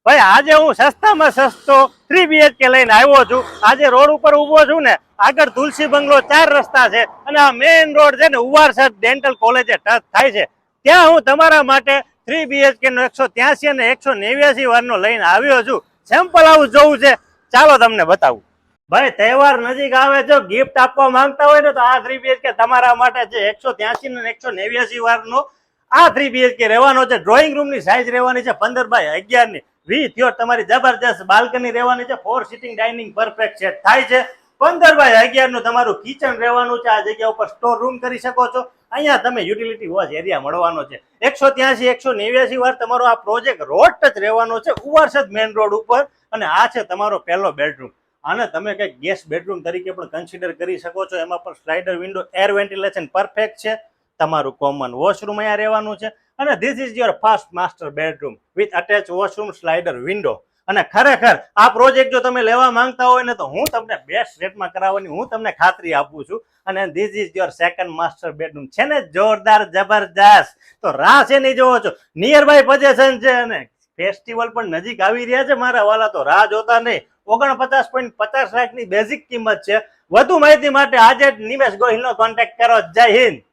ભાઈ આજે હું સસ્તામાં સસ્તો 3 BHK લઈને આવ્યો છું. આજે રોડ ઉપર ઊભો છું ને, આગળ તુલસી બંગલો 4 રસ્તા છે અને આ મેઇન રોડ છે ને ઉવારસદ ડેન્ટલ કોલેજે ટચ થાય છે. ત્યાં હું તમારા માટે 3 BHK નો 183 અને 189 વારનો લઈને આવ્યો છું. સેમ્પલ હાઉસ જોવું છે, ચાલો તમને બતાવું. ભાઈ તહેવાર નજીક આવે છે, ગિફ્ટ આપવા માંગતા હોય ને તો આ 3 BHK તમારા માટે છે. 183 અને 189 વારનો આ 3 BHK રહેવાનો છે. ડ્રોઈંગ રૂમ ની સાઈઝ રહેવાની છે 15x11 ની. વિથ યોર તમારી જબરજસ્ત બાલ્કની રહેવાની છે. 4 સિટિંગ ડાઇનિંગ પરફેક્ટ સેટ થાય છે. 15x11 નું તમારું કિચન રહેવાનું છે. આ જગ્યા ઉપર સ્ટોર રૂમ કરી શકો છો. અહીંયા તમે યુટિલિટી વોચ એરિયા મળવાનો છે. 183 189 વાર તમારો આ પ્રોજેક્ટ રોડ ટચ રહેવાનો છે, ઉવારસદ મેઇન રોડ ઉપર. અને આ છે તમારો પહેલો બેડરૂમ. આને તમે કંઈક ગેસ્ટ બેડરૂમ તરીકે પણ કન્સિડર કરી શકો છો. એમાં પણ slider window, air ventilation perfect છે. તમારું કોમન વોશરૂમ અહીંયા રહેવાનું છે. અને this is your first master bedroom with attach washroom, slider window. અને ખરેખર આ પ્રોજેક્ટ જો તમે લેવા માંગતા હોય ને તો હું તમને બેસ્ટ રેટમાં કરાવવાની હું તમને ખાતરી આપું છું. અને this is your second master bedroom. છે ને જોરદાર, જબરજસ્ત? તો રાહ છે નહીં જોવો છો, નિયર બાય પોઝિશન છે. અને ફેસ્ટિવલ પણ નજીક આવી રહ્યા છે મારા વાલા, તો રાહ જોતા નહીં. 49.50 લાખની બેઝિક કિંમત છે. વધુ માહિતી માટે આજે જ નિમેશ ગોહિલનો કોન્ટેક્ટ કરો. જય હિન્દ.